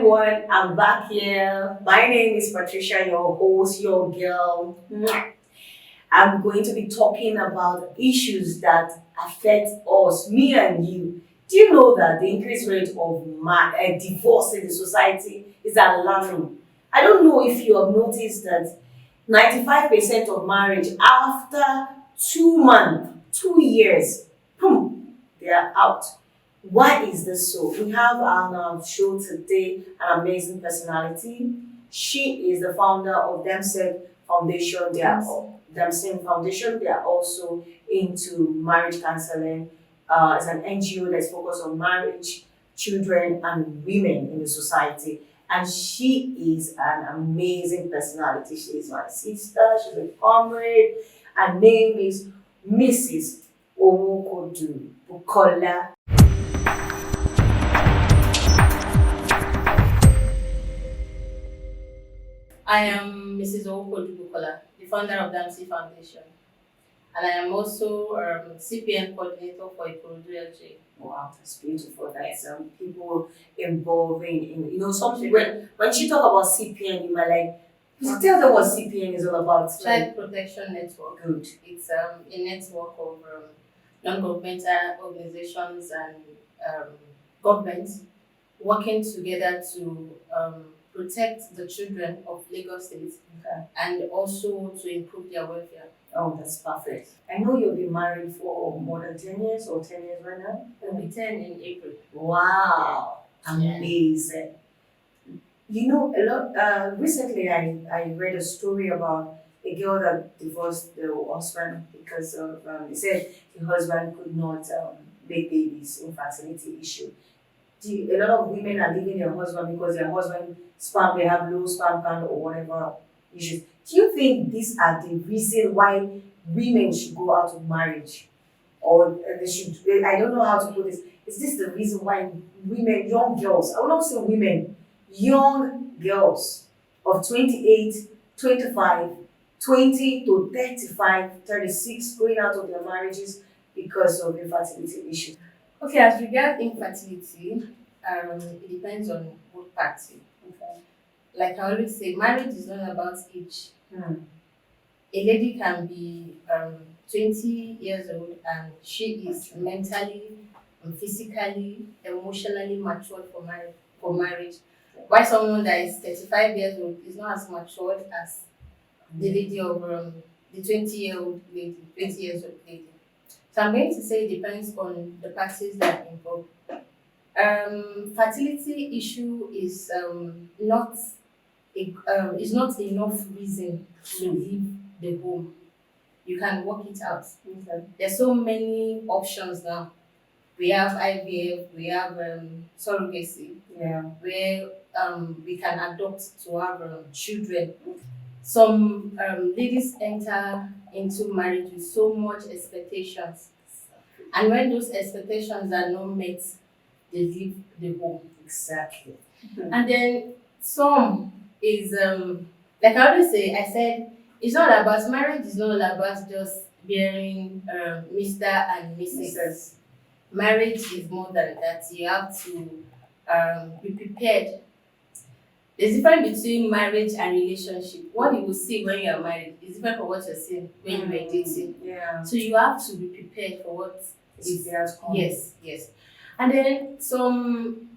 everyone, I'm back here. My name is Patricia, your host, your girl. Mwah. I'm going to be talking about issues that affect us, me and you. Do you know that the increased rate of divorce in the society is alarming? I don't know if you have noticed that 95% of marriage after 2 months, 2 years, boom, they are out. Why is this so? We have on our show today an amazing personality. She is the founder of Themself Foundation. Themself Foundation. They are also into marriage counseling. It's an NGO that's focused on marriage, children, and women in the society. And she is an amazing personality. She is my sister. She's a comrade. Her name is Mrs. Owokodu Bukola. I am Mrs. Owokodu Bukola, the founder of Dempsey Foundation, and I am also CPN coordinator for Owokodu LJ. Wow, that's beautiful. That's people involving in when she talk about CPN, you might like you tell them what CPN is all about. Child Protection Network. Good. It's a network of non-governmental organizations and governments working together to protect the children of Lagos State and also to improve their welfare. Oh, that's perfect. I know you've been married for more than 10 years or 10 years right now. It'll be 10 in April. Wow, amazing. You know, a lot. Recently, I read a story about a girl that divorced the husband because of he said the husband could not make babies, infertility issue. A lot of women are leaving their husband because their husband sperm they have low sperm count or whatever issues. Do you think these are the reason why women should go out of marriage, or they should? I don't know how to put this. Is this the reason why women, young girls, I will not say women, young girls of 28, 25, 20 to 35, 36 going out of their marriages because of infertility issues? Okay, as regards infertility, it depends on both party. Okay. Like I always say, marriage is not about age. Hmm. A lady can be 20 years old and she is mentally, physically, emotionally matured for marriage. While someone that is 35 years old is not as matured as the lady of the 20-year-old lady, 20 years old lady. So I'm going to say it depends on the parties that are involved. Fertility issue is is not enough reason to leave the home. You can work it out. Okay. There's so many options now. We have IVF, we have surrogacy, where we can adopt to have children. Some ladies enter into marriage with so much expectations, and when those expectations are not met, they leave the home. Exactly. And then some is like I always say, I said it's not about marriage. Is not about just bearing Mr. and Mrs. Marriage is more than that. You have to be prepared. There's difference between marriage and relationship. What you will see when you are married is different from what you're seeing when you were dating. Yeah. So you have to be prepared for what Is there come. Yes. And then some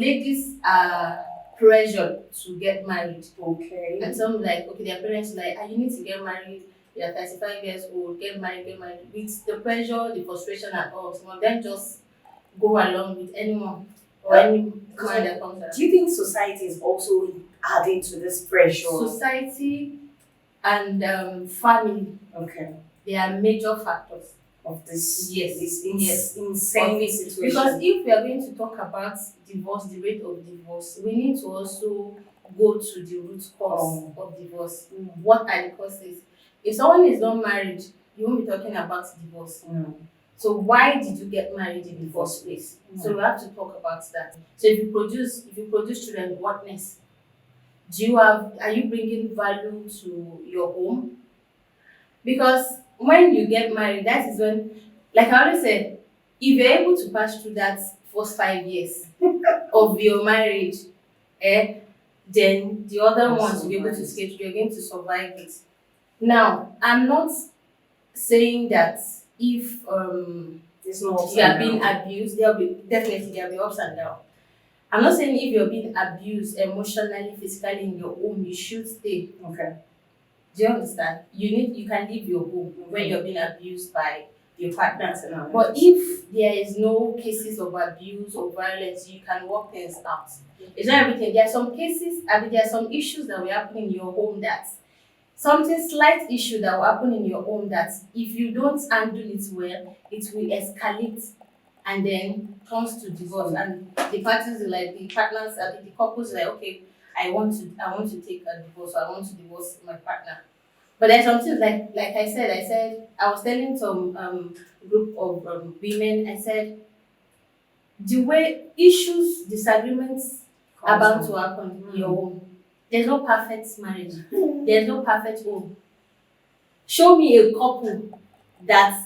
ladies are pressured to get married. Okay. And some like, okay, their parents like, you need to get married, you're 35 years old, get married. With the pressure, the frustration and all, some of them just go along with anyone or any man that comes around. Do you think society is also adding to this pressure? Society and family, Okay. they are major factors Of this, Yes, this yes. insane situation. because if we are going to talk about divorce, the rate of divorce, we need to also go to the root cause of divorce. What are the causes? If someone is not married, you won't be talking about divorce. So why did you get married in the first place? So we have to talk about that. So if you produce children, what next? Are you bringing value to your home? Because when you get married, that is when, like I always said, if you're able to pass through that first 5 years of your marriage, eh, then the other Yes, ones will be able to survive. escape. You're going to survive it. Now, I'm not saying that if It's no ups you and are being downs. abused, there'll be ups and downs. I'm not saying if you're being abused emotionally, physically in your home, you should stay. Okay. Do you understand? You can leave your home when you're being abused by your partner. That's enough. But if there is no cases of abuse or violence, you can work things out. It's not everything. There are some cases, I mean, there are some issues that will happen in your home that something slight issue that will happen in your home that if you don't handle it well, it will escalate and then comes to divorce. And the parties are like the partners, the couples are like, okay, I want to take a divorce. Or I want to divorce my partner. But there's something like I said, I was telling some group of women, I said, the way issues, disagreements about to happen in your home, there's no perfect marriage. There's no perfect home. Show me a couple that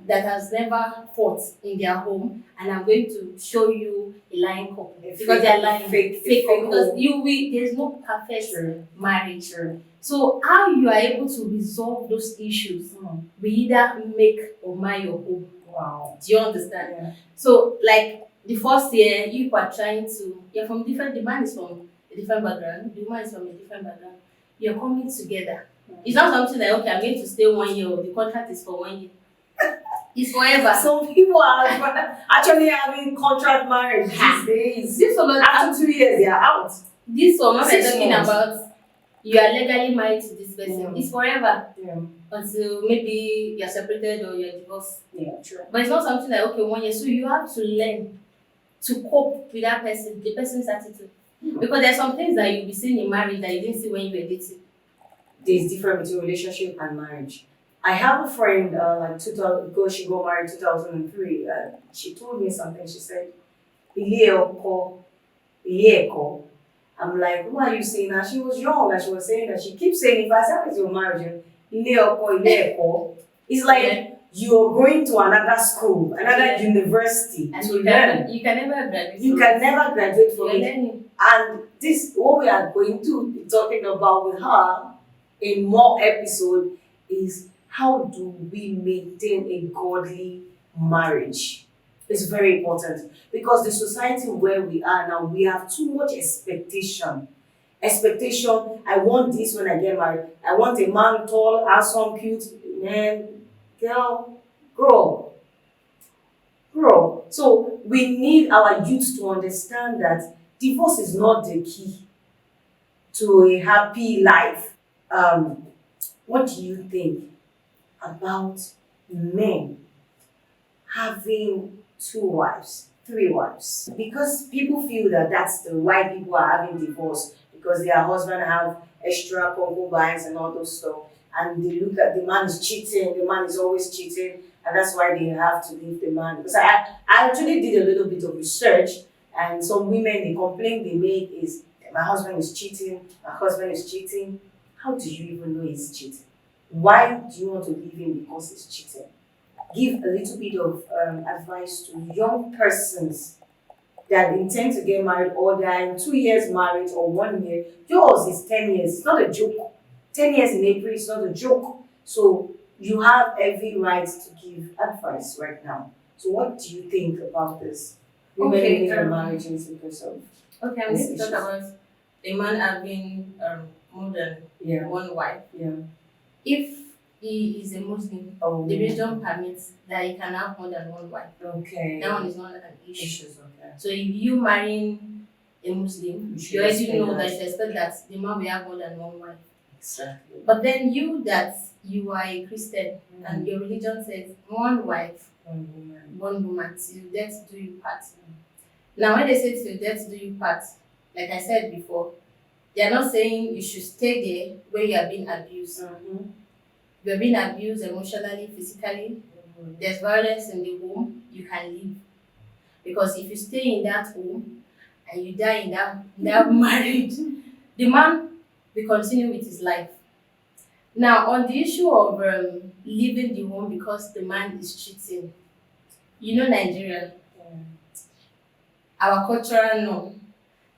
has never fought in their home, and I'm going to show you a lying couple because they're lying, fake couple. Because there's no perfect marriage. Sure. So how you are able to resolve those issues will either make or mar your home. Wow. Do you understand? Yeah. So like the first year, you are trying to, you're from different, the man is from a different background, the woman is from a different background. You're coming together. It's not something like, okay, I'm going to stay 1 year, or the contract is for 1 year. It's forever. Some people are actually having contract marriage these days. This one, After 2 years, they are out. this one, what we're 6 talking months. about, you are legally married to this person. Yeah. It's forever Yeah. until maybe you're separated or you're divorced. Yeah, true. But it's not something like, okay, 1 year. So you have to learn to cope with that person, the person's attitude. Because there's some things that you'll be seeing in marriage that you didn't see when you were dating. There's difference between relationship and marriage. I have a friend, like 2000, because she got married 2003. She told me something. She said, "Ilé ọkọ, ilé ẹ̀kọ́." I'm like, what are you saying? And she was young, and she was saying that she keeps saying, if I say it's your marriage, ilé ọkọ, ilé ẹ̀kọ́, it's like you're going to another school, another university And to learn. you can never graduate. You can never graduate from You're it. learning. And this, what we are going to be talking about with her in more episode is how do we maintain a godly marriage? It's very important because the society where we are now, we have too much expectation. Expectation, I want this when I get married. I want a man tall, handsome, cute. Man, girl, grow up. Grow up. So we need our youth to understand that divorce is not the key to a happy life. What do you think about men having 2 wives, 3 wives? Because people feel that that's the why people are having divorce because their husband have extra concubines and all those stuff, and they look at the man is cheating, the man is always cheating, and that's why they have to leave the man. Because I actually did a little bit of research, and some women, the complaint they make is my husband is cheating, my husband is cheating. How do you even know he's cheating? Why do you want to leave him because he's cheating? Give a little bit of advice to young persons that intend to get married or they are in 2 years marriage or 1 year. Yours is 10 years. It's not a joke. 10 years in April is not a joke. So you have every right to give advice right now. So what do you think about this? Women Okay, in their marriages because of Okay, I'm These going to talk issues. about a man having more than yeah, one wife. yeah. If he is a Muslim, Oh, the religion permits that he can have more than one wife. okay. That one is not an issue. Issues, okay. So if you marrying a Muslim, You should you already respect know that. that it's expected that the man will have more than one wife. Exactly. But then you are a Christian and your religion says one wife, One woman. one woman till death do you part. Now when they say till death do you part, like I said before, they are not saying you should stay there where you are being abused. Mm-hmm. You're being abused emotionally, physically, there's violence in the home, you can leave. Because if you stay in that home and you die in that marriage, the man will continue with his life. Now, on the issue of leaving the home because the man is cheating, you know Nigeria, our cultural norm,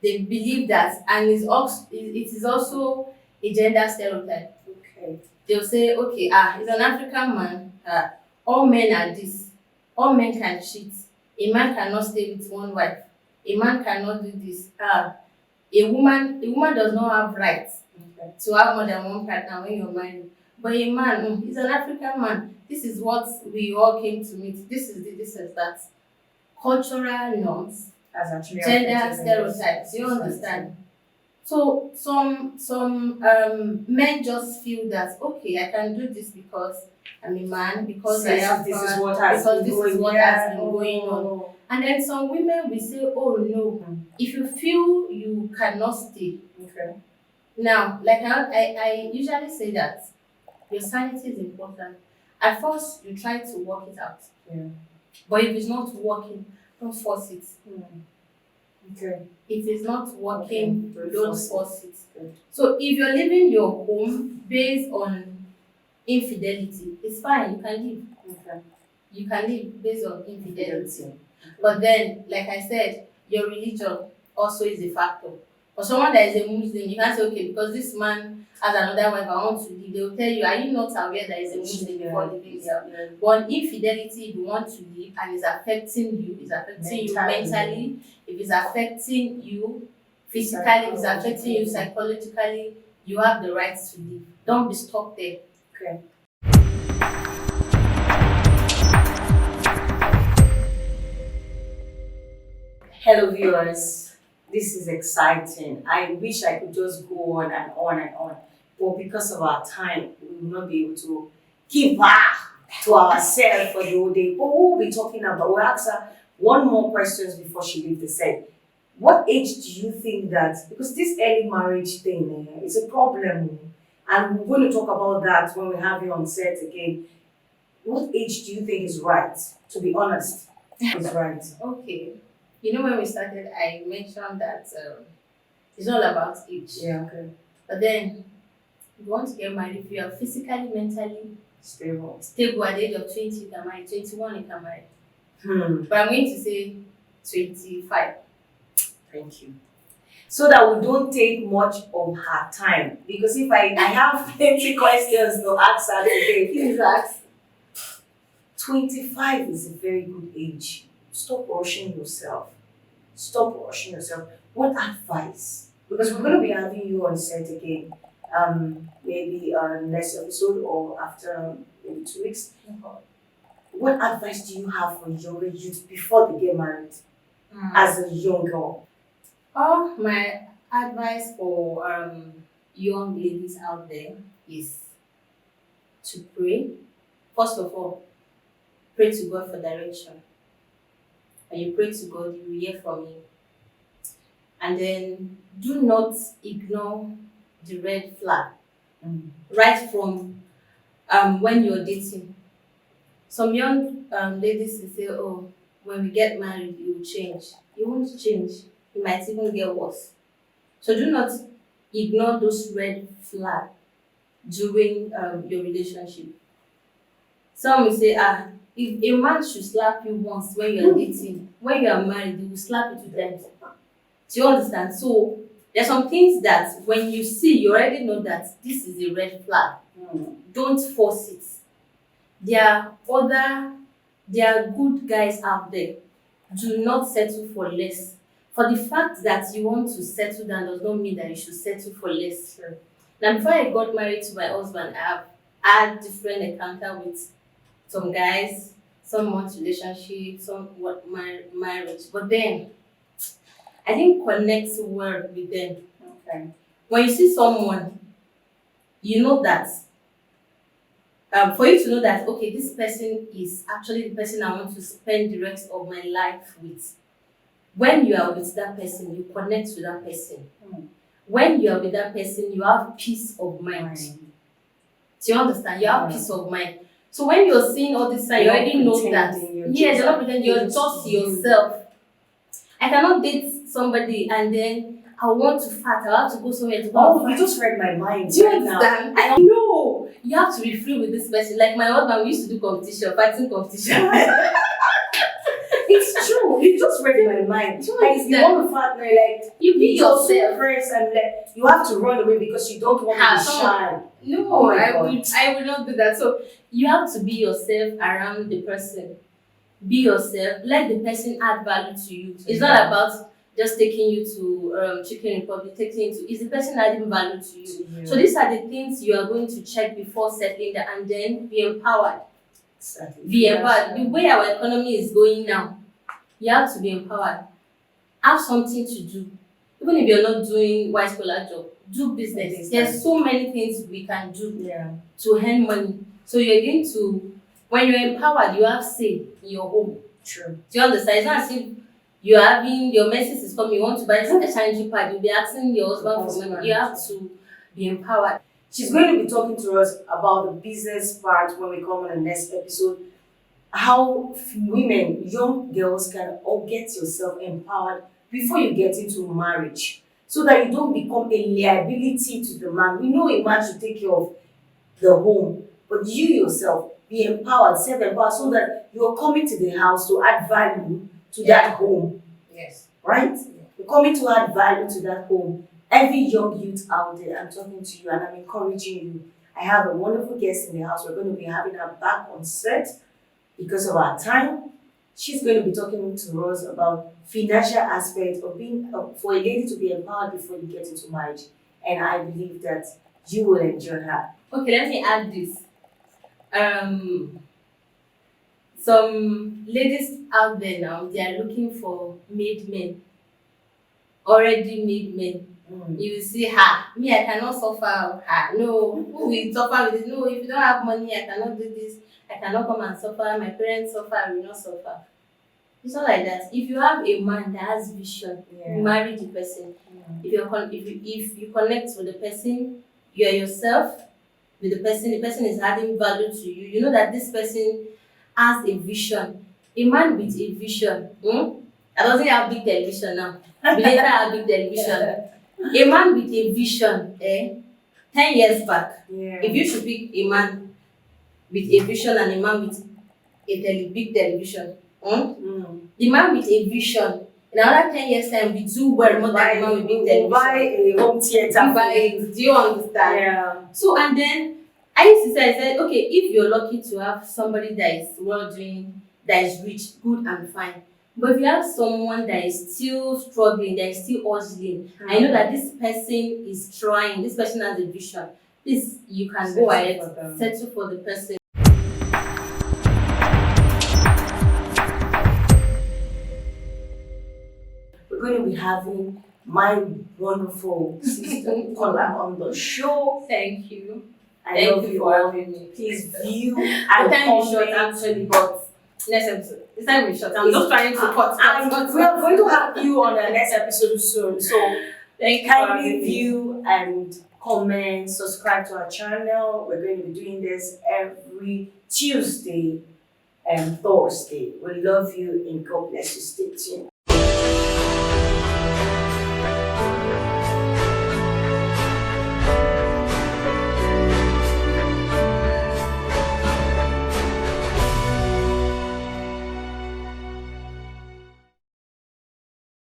they believe that, and it is also a gender stereotype. Okay. They'll say, okay, he's an African man, all men are this, all men can cheat, a man cannot stay with one wife, a man cannot do this. A woman does not have rights Okay. to have more than one partner when you're married. But a man, he's an African man. This is what we all came to meet. This is that. Cultural norms, That's actually gender affecting stereotypes. You society. understand? So some men just feel that, okay, I can do this because I'm a man, because I have This is fun, what has because been this going is what has been going on. on. And then some women will say, oh no, if you feel you cannot stay. Okay. Now, like I usually say that your sanity is important. At first, you try to work it out. Yeah. But if it's not working, don't force it. Okay. If it's not working, don't force force it. Good. So if you're leaving your home based on infidelity, it's fine, you can leave. Okay. You can leave based on infidelity. But then, like I said, your religion also is a factor. For someone that is a Muslim, you can't say, okay, because this man has another wife, I want to leave. They will tell you, are you not aware that he's a Muslim before leaving here? Yeah. But infidelity, if you want to leave and it's affecting you, it's affecting you mentally, if it's affecting you physically, if it's affecting you psychologically, you have the right to leave. Don't be stuck there. Okay. Hello viewers, this is exciting. I wish I could just go on and on and on, but because of our time, we will not be able to keep to ourselves for the whole day. But what we'll be talking about, we'll ask her one more questions before she leaves the set. What age do you think that, because this early marriage thing is a problem, and we're going to talk about that when we have you on set again. What age do you think is right, to be honest, is right? Okay. You know, when we started, I mentioned that it's all about age. Yeah, okay. But then, if you want to get married, if you are physically, mentally Stable. at the age of 20, you can marry. 21, you can marry. But I'm going to say 25. Thank you. So that we don't take much of her time. Because if I have plenty questions to ask her today. Please ask. 25 is a very good age. Stop rushing yourself. Stop rushing yourself. What advice? Because we're going to be having you on set again. Maybe next episode or after maybe 2 weeks. What advice do you have for younger youth before they get married as a young girl? Oh, my advice for young ladies out there is to pray. First of all, pray to God for direction. And you pray to God, you will hear from Him. And then do not ignore the red flag. Right from when you're dating. Some young ladies will say, oh, when we get married, you will change. You won't change. You might even get worse. So do not ignore those red flags during your relationship. Some will say, if a man should slap you once when you are dating, when you are married, he will slap you 2 times. Do you understand? So there are some things that when you see, you already know that this is a red flag. Don't force it. There are good guys out there. Do not settle for less. For the fact that you want to settle down does not mean that you should settle for less. Sure. Now, before I got married to my husband, I have had different encounter with some guys, some months relationship, some marriage. But then, I didn't connect well with them. Okay. When you see someone, you know that. For you to know that, okay, this person is actually the person I want to spend the rest of my life with. When you are with that person, you connect with that person. When you are with that person, you have peace of mind. Do you understand? You have peace of mind. So when you're seeing all this, you already know that. Yes, you're not pretending, you're just yourself. I cannot date somebody and then I want to fart. I have to go somewhere to go. Oh, you just read my mind. Do you understand? I know. You have to be free with this person. Like my husband, we used to do competition, fighting competition. It's true. No, you just read my mind. Do you Like you understand? want to partner, like You be you just yourself. first, and like you have to run away because you don't want to Ha, be so shy. no, Oh my I God. would not do that. So you have to be yourself around the person. Be yourself. Let the person add value to you. It's not about just taking you to Chicken Republic, taking you to. Is the person adding value to you? Yeah. So these are the things you are going to check before settling down, and then be empowered. Exactly. Be empowered. The way our economy is going now, you have to be empowered. Have something to do. Even if you're not doing white collar job, do business. Exactly. There's so many things we can do Yeah. to earn money. So you're going to, when you're empowered, you have say in your home. True. Do you understand? It's not as if you're having your message is coming, you want to buy a energy pad, you'll be asking your husband for money. You have to be empowered. She's going to be talking to us about the business part when we come on the next episode. How women, young girls, can all get yourself empowered before you get into marriage, so that you don't become a liability to the man. We know a man should take care of the home, but you yourself be empowered, self-empowered, so that you're coming to the house to add value to that home, Yes. right? You're coming to add value to that home. Every young youth out there, I'm talking to you and I'm encouraging you. I have a wonderful guest in the house. We're going to be having her back on set because of our time. She's going to be talking to us about financial aspects of being for a lady to be empowered before you get into marriage. And I believe that you will enjoy her. Okay, let me add this. Some ladies out there now, they are looking for made men, already made men. You will see her. Me, I cannot suffer. Her. No, who will suffer with this? No, if you don't have money, I cannot do this. I cannot come and suffer. My parents suffer. I will not suffer. It's not like that. If you have a man that has vision, Yeah. you marry the person. If you connect with the person, you are yourself with the person is adding value to you. You know that this person has a vision. A man with a vision, I doesn't have big television now. We later have big television. A man with a vision, 10 years back, Yeah. if you should pick a man with a vision and a man with big television, the man with a vision, in another 10 years time, we do well more than the man with big television. Buy a home theater. We buy it. Do you understand? Yeah. So, and then I used to say, I said, okay, if you're lucky to have somebody that is well doing, that is rich, good and fine. But if you have someone that is still struggling, that is still hustling, I know that this person is trying, this person has a vision, please, you can go ahead, settle for the person. We're going to be having my wonderful sister Bukola on the show. Thank you. I love you for all. having me. Please view The and time is short comment. actually, but next episode. This time is short. I'm just trying to cut. And we are going to have you on the next episode soon. So Thank you for kindly having me. view and comment, subscribe to our channel. We're going to be doing this every Tuesday and Thursday. We love you and God bless you. Stay tuned.